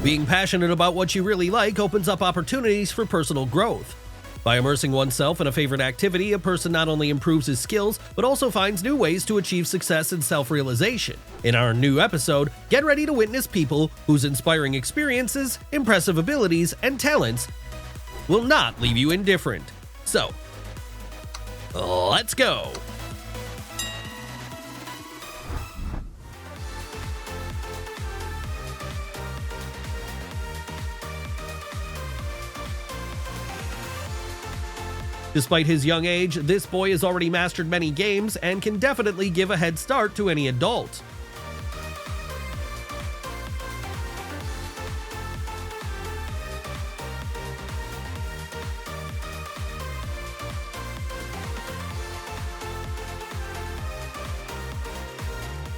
Being passionate about what you really like opens up opportunities for personal growth. By immersing oneself in a favorite activity, a person not only improves his skills, but also finds new ways to achieve success and self-realization. In our new episode, get ready to witness people whose inspiring experiences, impressive abilities, and talents will not leave you indifferent. So, let's go! Despite his young age, this boy has already mastered many games and can definitely give a head start to any adult.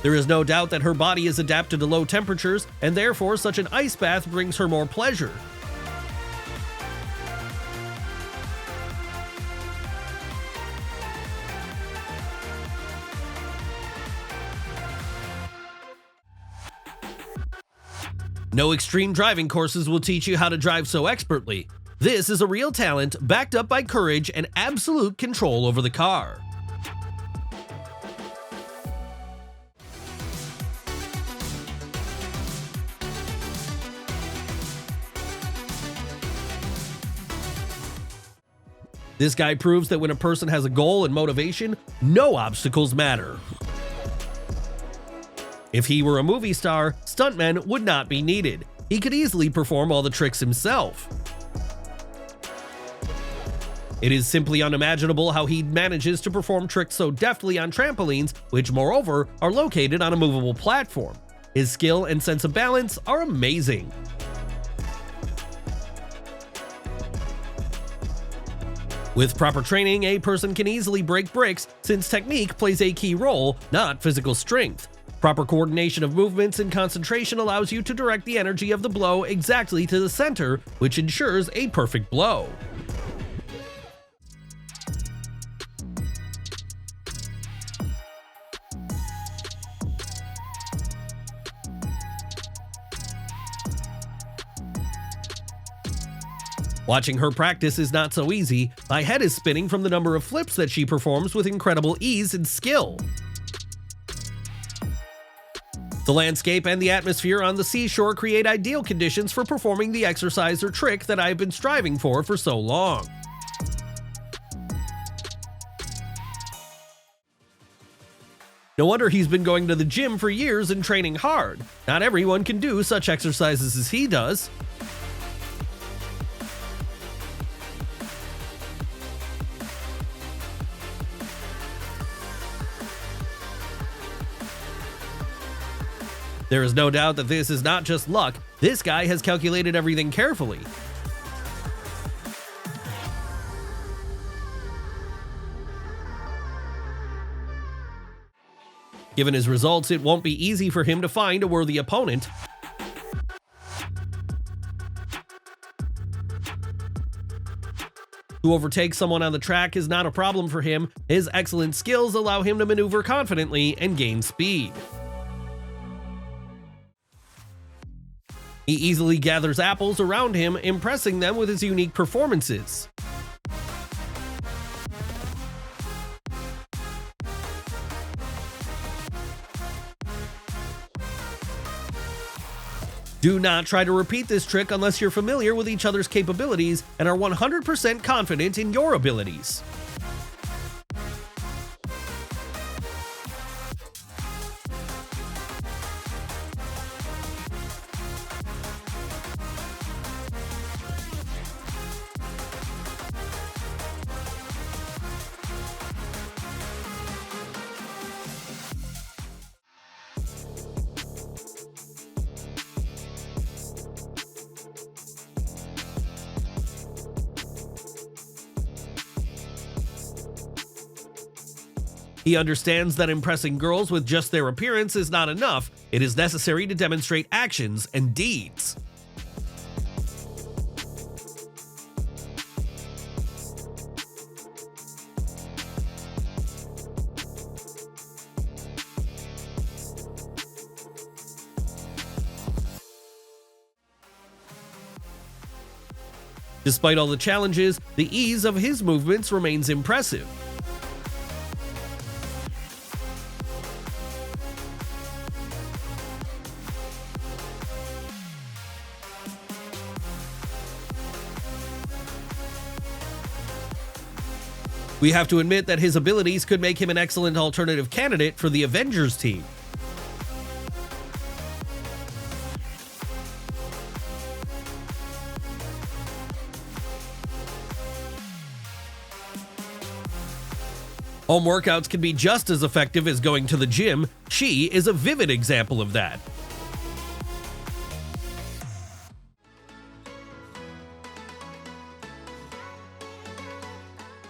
There is no doubt that her body is adapted to low temperatures, and therefore such an ice bath brings her more pleasure. No extreme driving courses will teach you how to drive so expertly. This is a real talent backed up by courage and absolute control over the car. This guy proves that when a person has a goal and motivation, no obstacles matter. If he were a movie star, stuntmen would not be needed. He could easily perform all the tricks himself. It is simply unimaginable how he manages to perform tricks so deftly on trampolines, which moreover are located on a movable platform. His skill and sense of balance are amazing. With proper training, a person can easily break bricks since technique plays a key role, not physical strength. Proper coordination of movements and concentration allows you to direct the energy of the blow exactly to the center, which ensures a perfect blow. Watching her practice is not so easy. My head is spinning from the number of flips that she performs with incredible ease and skill. The landscape and the atmosphere on the seashore create ideal conditions for performing the exercise or trick that I've been striving for so long. No wonder he's been going to the gym for years and training hard. Not everyone can do such exercises as he does. There is no doubt that this is not just luck. This guy has calculated everything carefully. Given his results, it won't be easy for him to find a worthy opponent. To overtake someone on the track is not a problem for him. His excellent skills allow him to maneuver confidently and gain speed. He easily gathers apples around him, impressing them with his unique performances. Do not try to repeat this trick unless you're familiar with each other's capabilities and are 100% confident in your abilities. He understands that impressing girls with just their appearance is not enough. It is necessary to demonstrate actions and deeds. Despite all the challenges, the ease of his movements remains impressive. We have to admit that his abilities could make him an excellent alternative candidate for the Avengers team. Home workouts can be just as effective as going to the gym. She is a vivid example of that.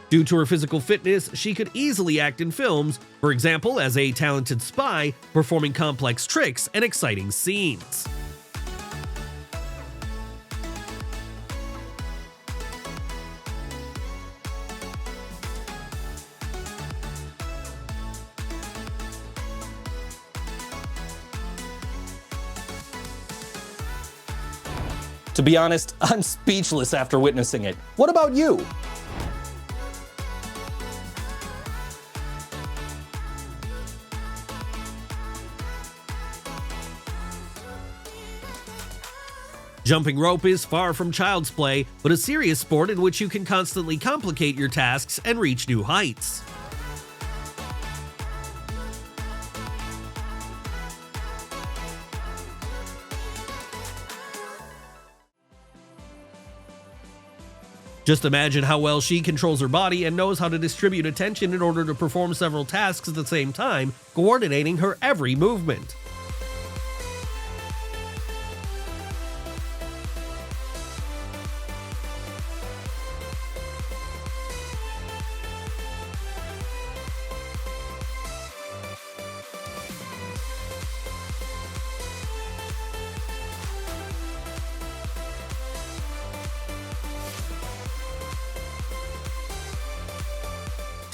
Due to her physical fitness, she could easily act in films, for example as a talented spy, performing complex tricks and exciting scenes. To be honest, I'm speechless after witnessing it. What about you? Jumping rope is far from child's play, but a serious sport in which you can constantly complicate your tasks and reach new heights. Just imagine how well she controls her body and knows how to distribute attention in order to perform several tasks at the same time, coordinating her every movement.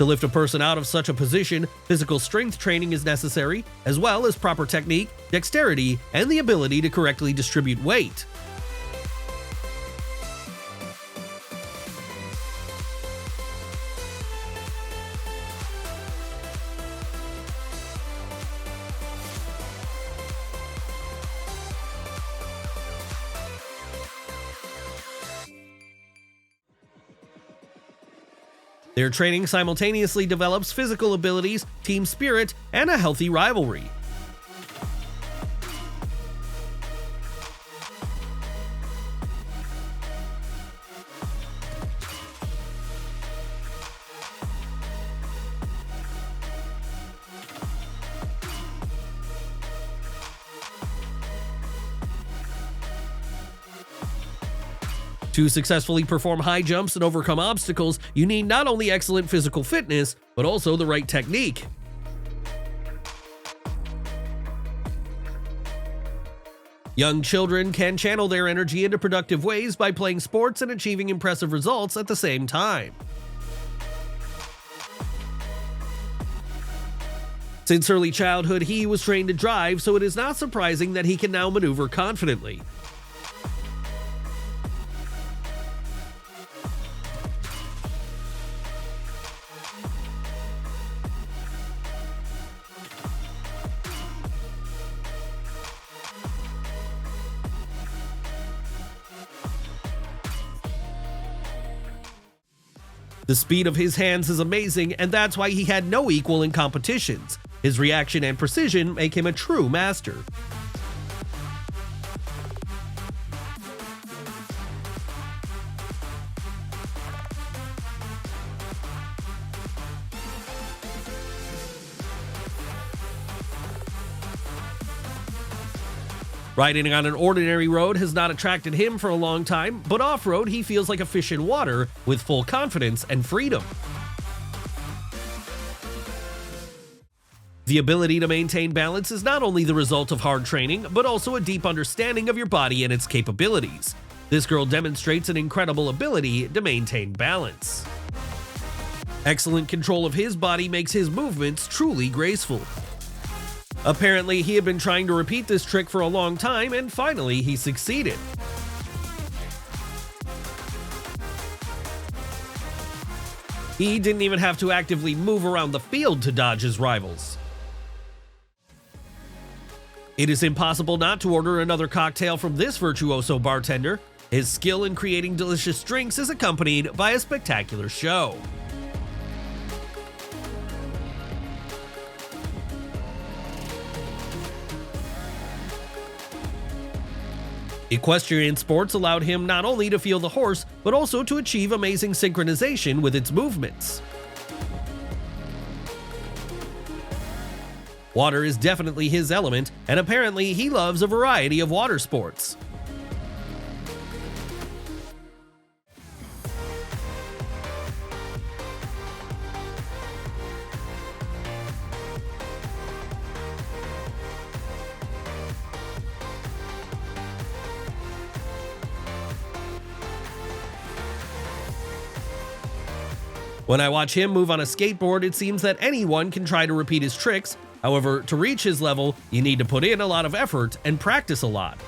To lift a person out of such a position, physical strength training is necessary, as well as proper technique, dexterity, and the ability to correctly distribute weight. Their training simultaneously develops physical abilities, team spirit, and a healthy rivalry. To successfully perform high jumps and overcome obstacles, you need not only excellent physical fitness, but also the right technique. Young children can channel their energy into productive ways by playing sports and achieving impressive results at the same time. Since early childhood, he was trained to drive, so it is not surprising that he can now maneuver confidently. The speed of his hands is amazing, and that's why he had no equal in competitions. His reaction and precision make him a true master. Riding on an ordinary road has not attracted him for a long time, but off-road he feels like a fish in water with full confidence and freedom. The ability to maintain balance is not only the result of hard training, but also a deep understanding of your body and its capabilities. This girl demonstrates an incredible ability to maintain balance. Excellent control of his body makes his movements truly graceful. Apparently, he had been trying to repeat this trick for a long time, and finally he succeeded. He didn't even have to actively move around the field to dodge his rivals. It is impossible not to order another cocktail from this virtuoso bartender. His skill in creating delicious drinks is accompanied by a spectacular show. Equestrian sports allowed him not only to feel the horse, but also to achieve amazing synchronization with its movements. Water is definitely his element, and apparently he loves a variety of water sports. When I watch him move on a skateboard, it seems that anyone can try to repeat his tricks. However, to reach his level, you need to put in a lot of effort and practice a lot.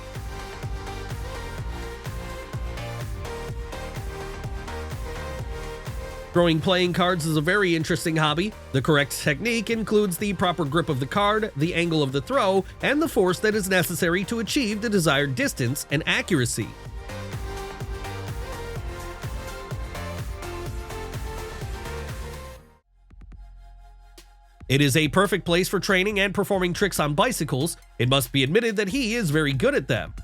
Throwing playing cards is a very interesting hobby. The correct technique includes the proper grip of the card, the angle of the throw, and the force that is necessary to achieve the desired distance and accuracy. It is a perfect place for training and performing tricks on bicycles. It must be admitted that he is very good at them.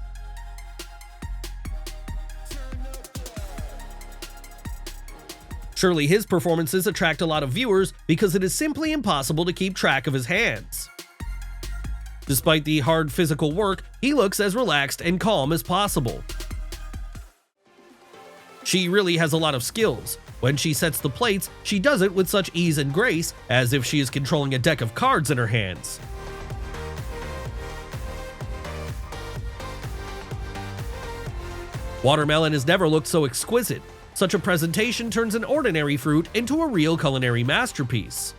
Surely his performances attract a lot of viewers because it is simply impossible to keep track of his hands. Despite the hard physical work, he looks as relaxed and calm as possible. She really has a lot of skills. When she sets the plates, she does it with such ease and grace, as if she is controlling a deck of cards in her hands. Watermelon has never looked so exquisite. Such a presentation turns an ordinary fruit into a real culinary masterpiece.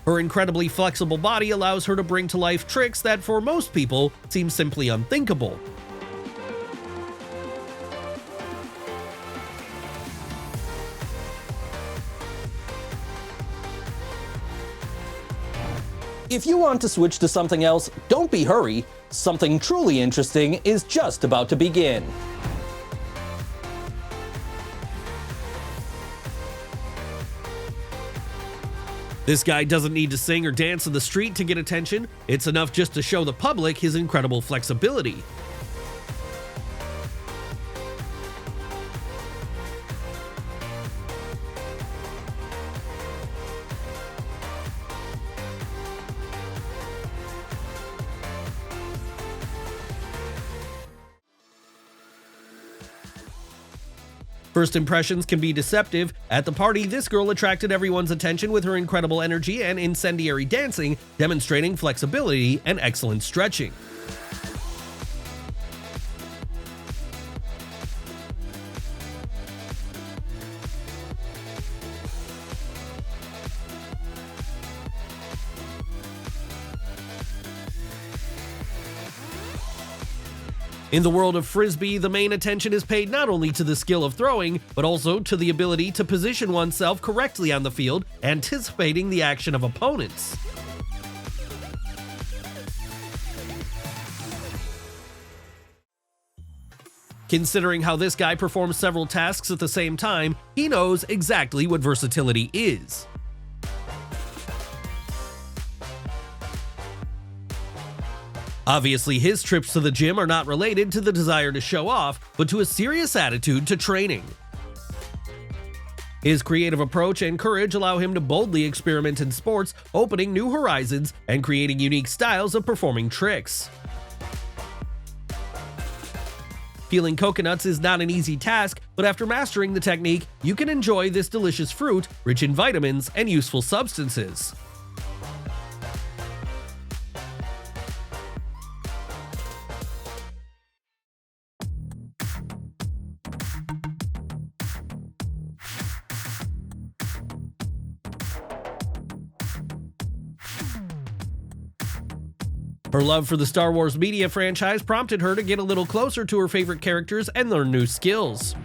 Her incredibly flexible body allows her to bring to life tricks that for most people seem simply unthinkable. If you want to switch to something else, don't be hurry. Something truly interesting is just about to begin. This guy doesn't need to sing or dance in the street to get attention. It's enough just to show the public his incredible flexibility. First impressions can be deceptive. At the party, this girl attracted everyone's attention with her incredible energy and incendiary dancing, demonstrating flexibility and excellent stretching. In the world of Frisbee, the main attention is paid not only to the skill of throwing, but also to the ability to position oneself correctly on the field, anticipating the action of opponents. Considering how this guy performs several tasks at the same time, he knows exactly what versatility is. Obviously, his trips to the gym are not related to the desire to show off, but to a serious attitude to training. His creative approach and courage allow him to boldly experiment in sports, opening new horizons and creating unique styles of performing tricks. Peeling coconuts is not an easy task, but after mastering the technique, you can enjoy this delicious fruit, rich in vitamins and useful substances. Her love for the Star Wars media franchise prompted her to get a little closer to her favorite characters and learn new skills.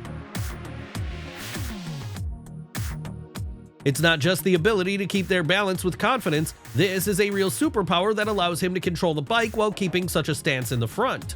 It's not just the ability to keep their balance with confidence, this is a real superpower that allows him to control the bike while keeping such a stance in the front.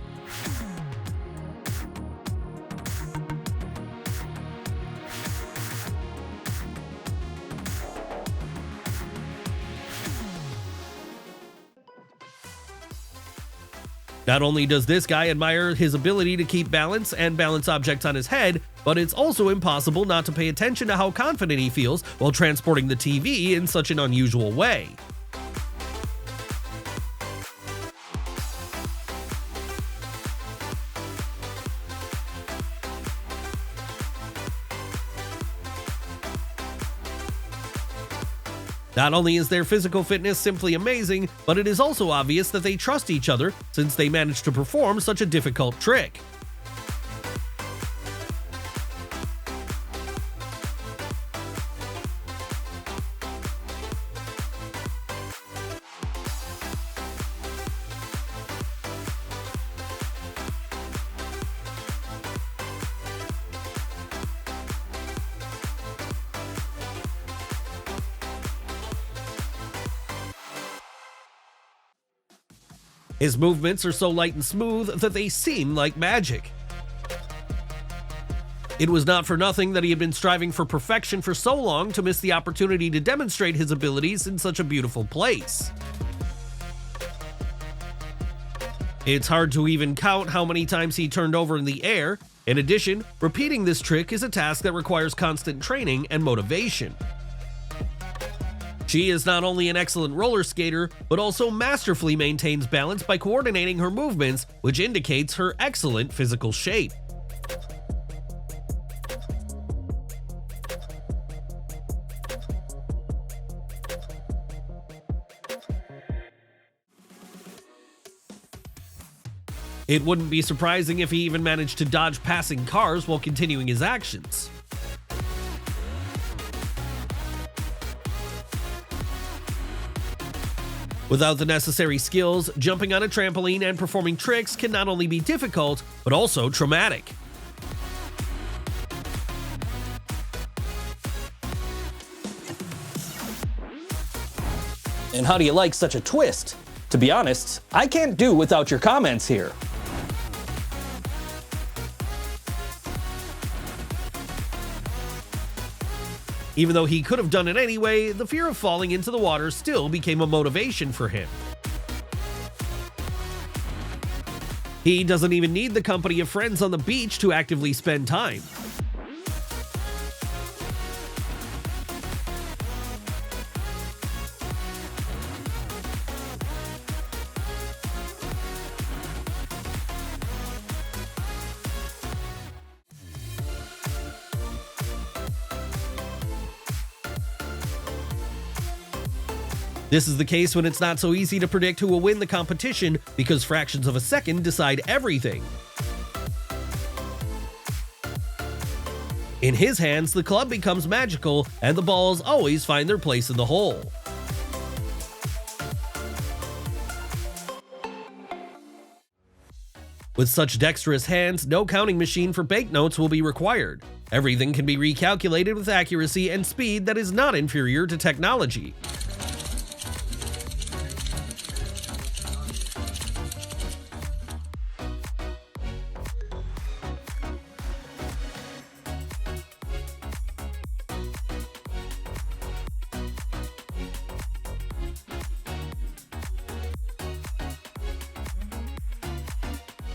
Not only does this guy admire his ability to keep balance and balance objects on his head, but it's also impossible not to pay attention to how confident he feels while transporting the TV in such an unusual way. Not only is their physical fitness simply amazing, but it is also obvious that they trust each other since they managed to perform such a difficult trick. His movements are so light and smooth that they seem like magic. It was not for nothing that he had been striving for perfection for so long to miss the opportunity to demonstrate his abilities in such a beautiful place. It's hard to even count how many times he turned over in the air. In addition, repeating this trick is a task that requires constant training and motivation. She is not only an excellent roller skater, but also masterfully maintains balance by coordinating her movements, which indicates her excellent physical shape. It wouldn't be surprising if he even managed to dodge passing cars while continuing his actions. Without the necessary skills, jumping on a trampoline and performing tricks can not only be difficult, but also traumatic. And how do you like such a twist? To be honest, I can't do without your comments here. Even though he could have done it anyway, the fear of falling into the water still became a motivation for him. He doesn't even need the company of friends on the beach to actively spend time. This is the case when it's not so easy to predict who will win the competition because fractions of a second decide everything. In his hands, the club becomes magical and the balls always find their place in the hole. With such dexterous hands, no counting machine for banknotes will be required. Everything can be recalculated with accuracy and speed that is not inferior to technology.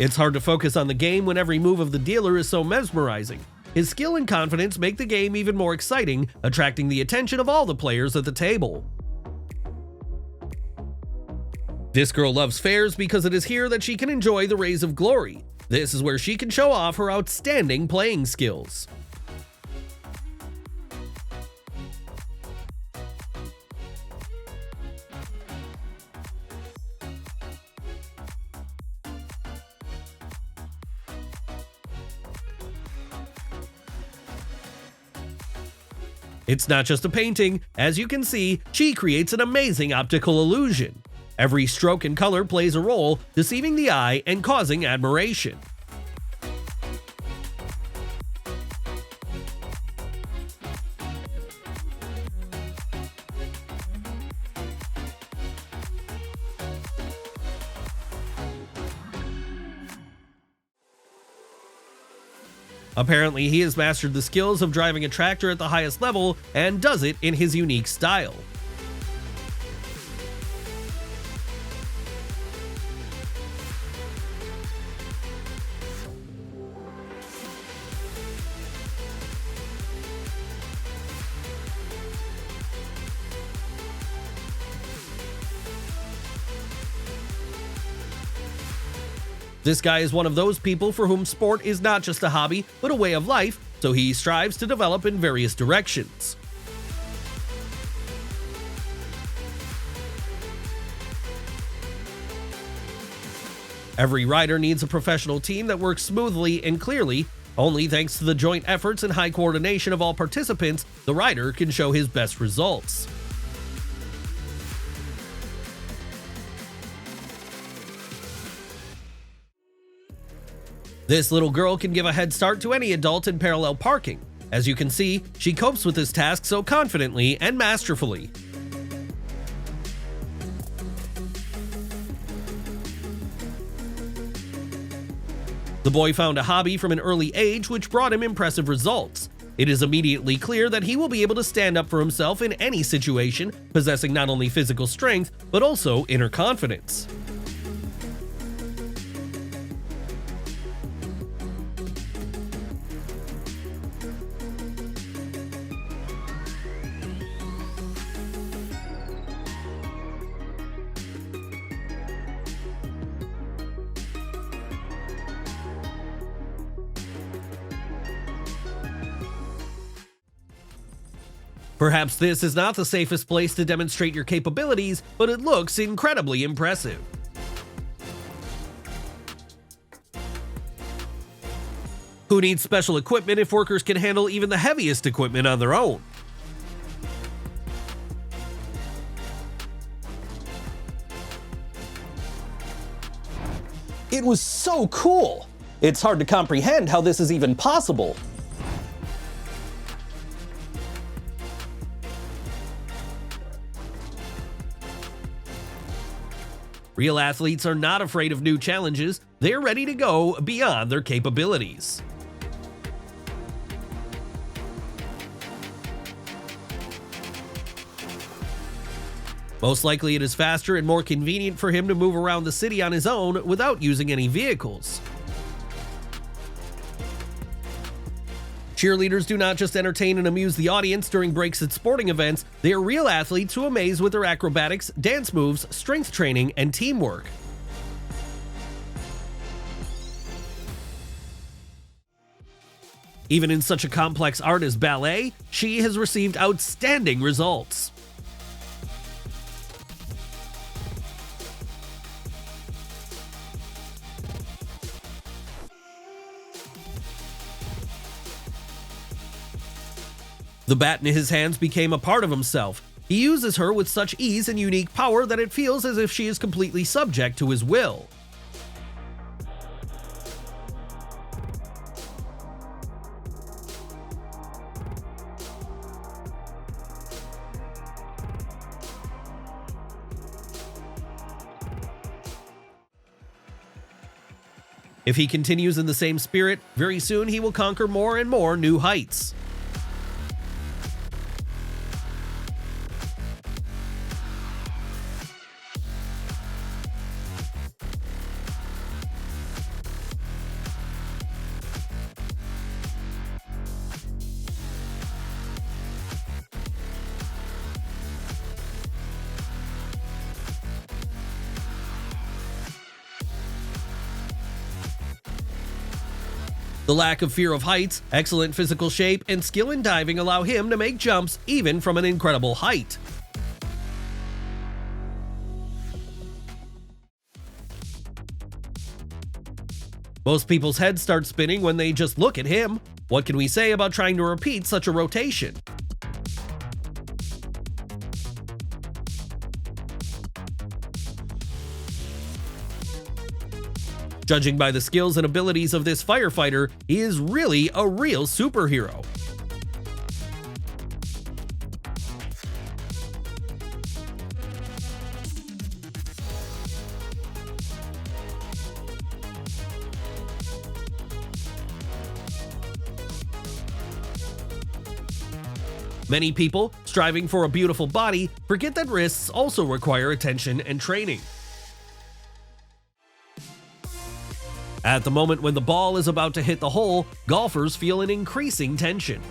It's hard to focus on the game when every move of the dealer is so mesmerizing. His skill and confidence make the game even more exciting, attracting the attention of all the players at the table. This girl loves fairs because it is here that she can enjoy the rays of glory. This is where she can show off her outstanding playing skills. It's not just a painting. As you can see, she creates an amazing optical illusion. Every stroke and color plays a role, deceiving the eye and causing admiration. Apparently, he has mastered the skills of driving a tractor at the highest level and does it in his unique style. This guy is one of those people for whom sport is not just a hobby, but a way of life, so he strives to develop in various directions. Every rider needs a professional team that works smoothly and clearly. Only thanks to the joint efforts and high coordination of all participants, the rider can show his best results. This little girl can give a head start to any adult in parallel parking. As you can see, she copes with this task so confidently and masterfully. The boy found a hobby from an early age which brought him impressive results. It is immediately clear that he will be able to stand up for himself in any situation, possessing not only physical strength, but also inner confidence. Perhaps this is not the safest place to demonstrate your capabilities, but it looks incredibly impressive. Who needs special equipment if workers can handle even the heaviest equipment on their own? It was so cool! It's hard to comprehend how this is even possible. Real athletes are not afraid of new challenges, they're ready to go beyond their capabilities. Most likely it is faster and more convenient for him to move around the city on his own without using any vehicles. Cheerleaders do not just entertain and amuse the audience during breaks at sporting events, they are real athletes who amaze with their acrobatics, dance moves, strength training, and teamwork. Even in such a complex art as ballet, she has received outstanding results. The bat in his hands became a part of himself. He uses her with such ease and unique power that it feels as if she is completely subject to his will. If he continues in the same spirit, very soon he will conquer more and more new heights. The lack of fear of heights, excellent physical shape, and skill in diving allow him to make jumps even from an incredible height. Most people's heads start spinning when they just look at him. What can we say about trying to repeat such a rotation? Judging by the skills and abilities of this firefighter, he is really a real superhero. Many people, striving for a beautiful body, forget that wrists also require attention and training. At the moment when the ball is about to hit the hole, golfers feel an increasing tension.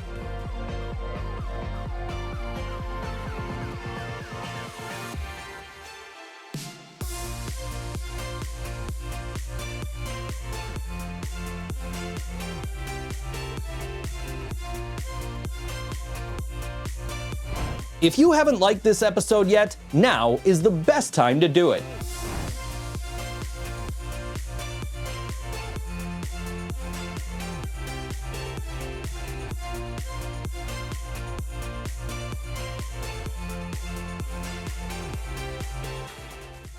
If you haven't liked this episode yet, now is the best time to do it.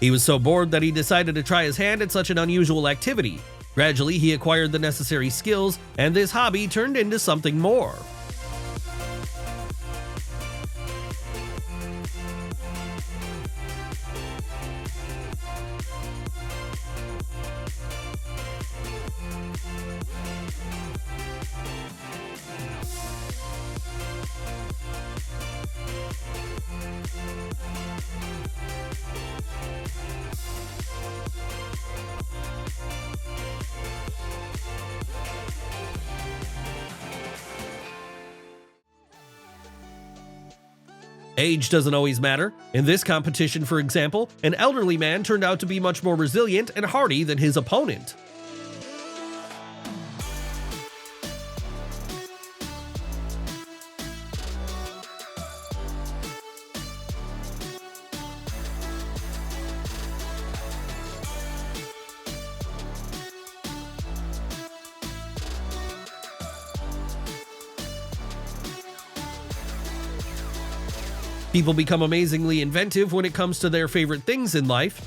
He was so bored that he decided to try his hand at such an unusual activity. Gradually, he acquired the necessary skills, and this hobby turned into something more. Age doesn't always matter. In this competition, for example, an elderly man turned out to be much more resilient and hardy than his opponent. People become amazingly inventive when it comes to their favorite things in life.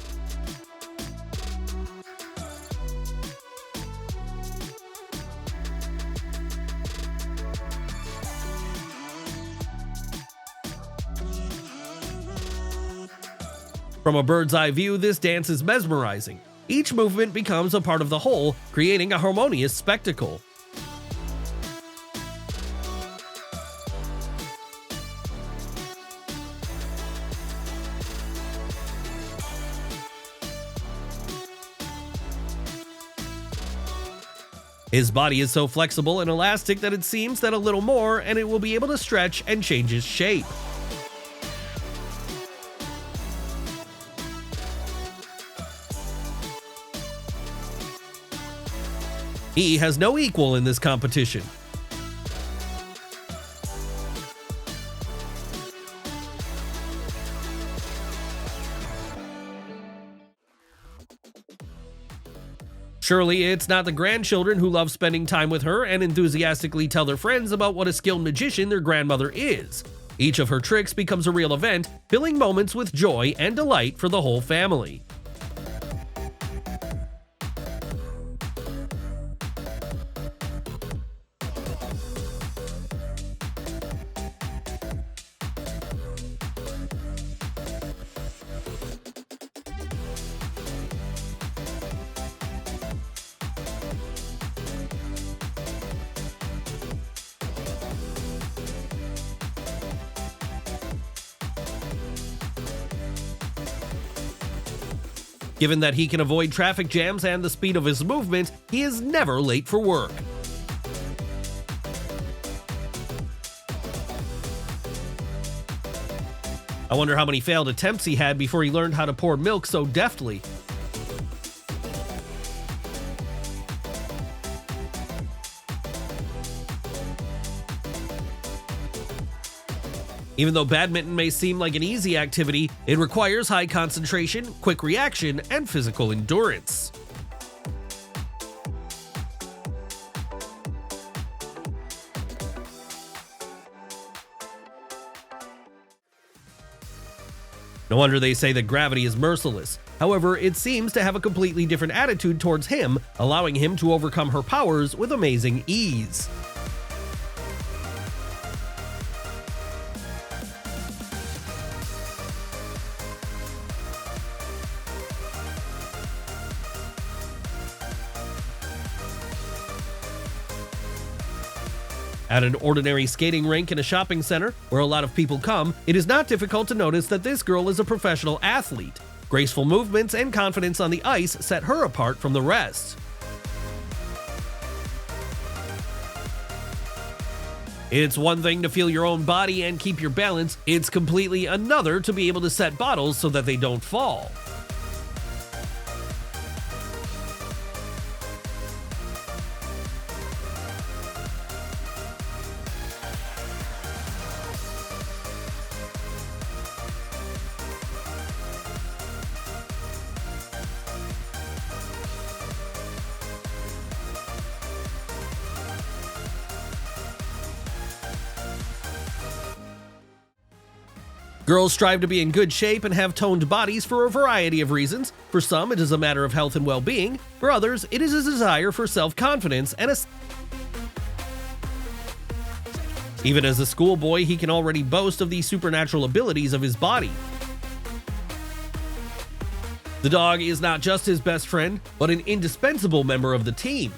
From a bird's eye view, this dance is mesmerizing. Each movement becomes a part of the whole, creating a harmonious spectacle. His body is so flexible and elastic that it seems that a little more and it will be able to stretch and change its shape. He has no equal in this competition. Surely it's not the grandchildren who love spending time with her and enthusiastically tell their friends about what a skilled magician their grandmother is. Each of her tricks becomes a real event, filling moments with joy and delight for the whole family. Given that he can avoid traffic jams and the speed of his movement, he is never late for work. I wonder how many failed attempts he had before he learned how to pour milk so deftly. Even though badminton may seem like an easy activity, it requires high concentration, quick reaction, and physical endurance. No wonder they say that gravity is merciless. However, it seems to have a completely different attitude towards him, allowing him to overcome her powers with amazing ease. At an ordinary skating rink in a shopping center, where a lot of people come, it is not difficult to notice that this girl is a professional athlete. Graceful movements and confidence on the ice set her apart from the rest. It's one thing to feel your own body and keep your balance, it's completely another to be able to set bottles so that they don't fall. Girls strive to be in good shape and have toned bodies for a variety of reasons. For some, it is a matter of health and well-being. For others, it is a desire for self-confidence and even as a schoolboy, he can already boast of the supernatural abilities of his body. The dog is not just his best friend, but an indispensable member of the team.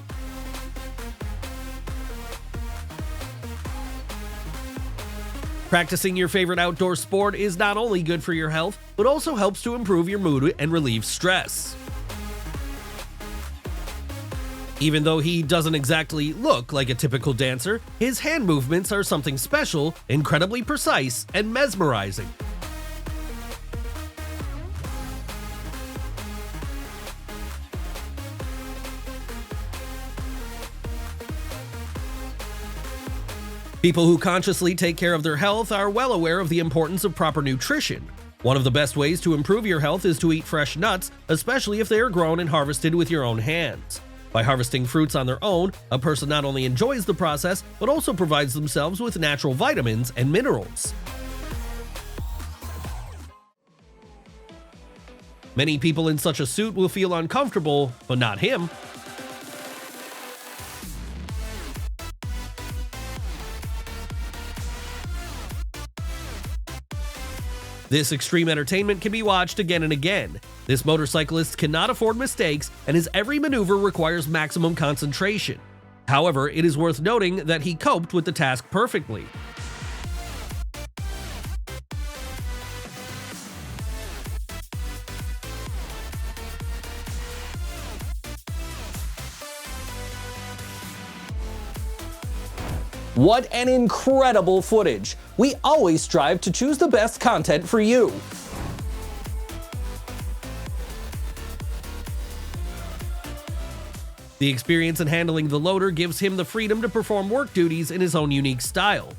Practicing your favorite outdoor sport is not only good for your health, but also helps to improve your mood and relieve stress. Even though he doesn't exactly look like a typical dancer, his hand movements are something special, incredibly precise, and mesmerizing. People who consciously take care of their health are well aware of the importance of proper nutrition. One of the best ways to improve your health is to eat fresh nuts, especially if they are grown and harvested with your own hands. By harvesting fruits on their own, a person not only enjoys the process, but also provides themselves with natural vitamins and minerals. Many people in such a suit will feel uncomfortable, but not him. This extreme entertainment can be watched again and again. This motorcyclist cannot afford mistakes, and his every maneuver requires maximum concentration. However, it is worth noting that he coped with the task perfectly. What an incredible footage! We always strive to choose the best content for you. The experience in handling the loader gives him the freedom to perform work duties in his own unique style.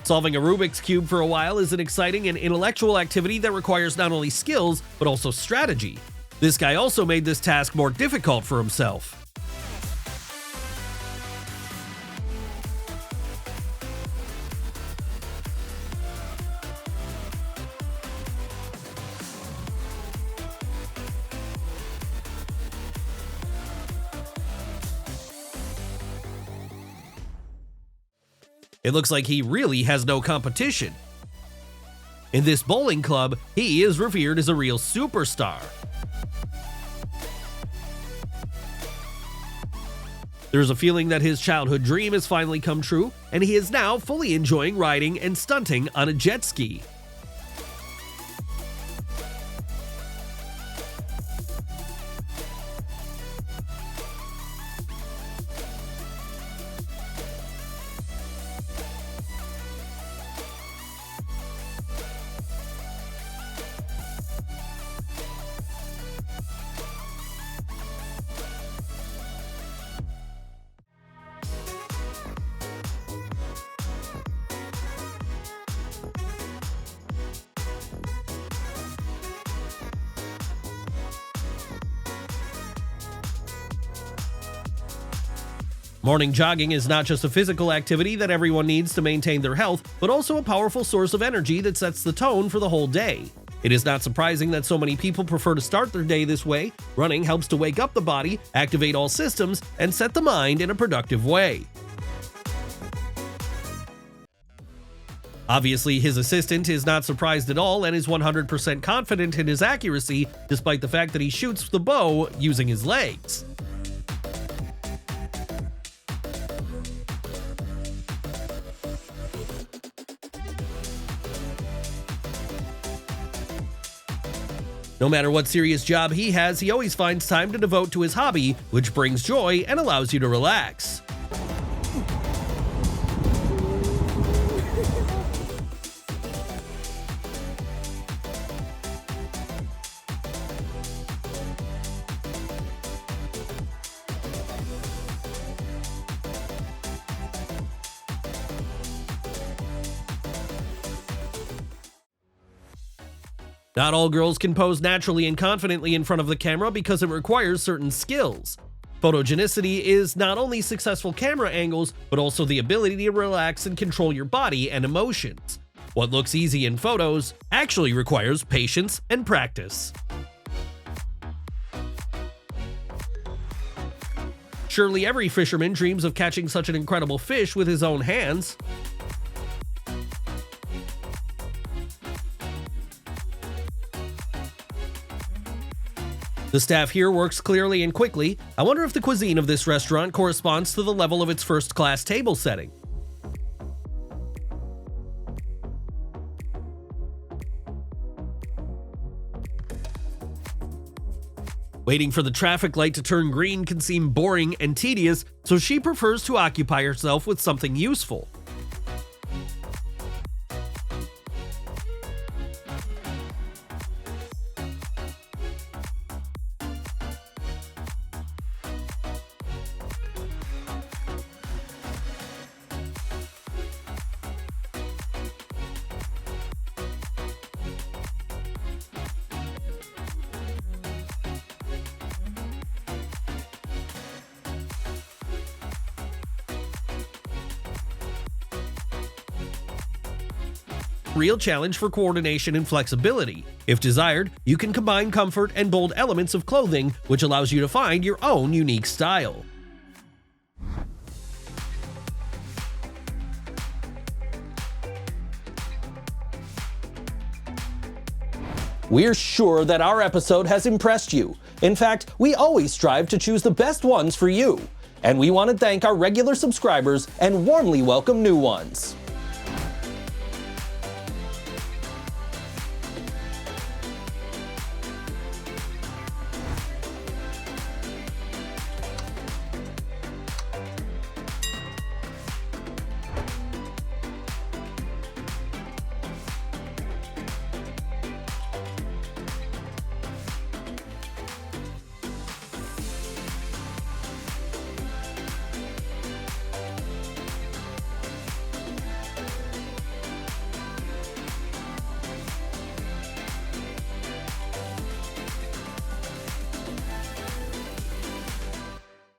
Solving a Rubik's Cube for a while is an exciting and intellectual activity that requires not only skills, but also strategy. This guy also made this task more difficult for himself. It looks like he really has no competition. In this bowling club, he is revered as a real superstar. There's a feeling that his childhood dream has finally come true, and he is now fully enjoying riding and stunting on a jet ski. Morning jogging is not just a physical activity that everyone needs to maintain their health, but also a powerful source of energy that sets the tone for the whole day. It is not surprising that so many people prefer to start their day this way. Running helps to wake up the body, activate all systems, and set the mind in a productive way. Obviously, his assistant is not surprised at all and is 100% confident in his accuracy, despite the fact that he shoots the bow using his legs. No matter what serious job he has, he always finds time to devote to his hobby, which brings joy and allows you to relax. Not all girls can pose naturally and confidently in front of the camera because it requires certain skills. Photogenicity is not only successful camera angles, but also the ability to relax and control your body and emotions. What looks easy in photos actually requires patience and practice. Surely every fisherman dreams of catching such an incredible fish with his own hands. The staff here works clearly and quickly. I wonder if the cuisine of this restaurant corresponds to the level of its first-class table setting. Waiting for the traffic light to turn green can seem boring and tedious, so she prefers to occupy herself with something useful. Real challenge for coordination and flexibility. If desired, you can combine comfort and bold elements of clothing, which allows you to find your own unique style. We're sure that our episode has impressed you. In fact, we always strive to choose the best ones for you. And we want to thank our regular subscribers and warmly welcome new ones.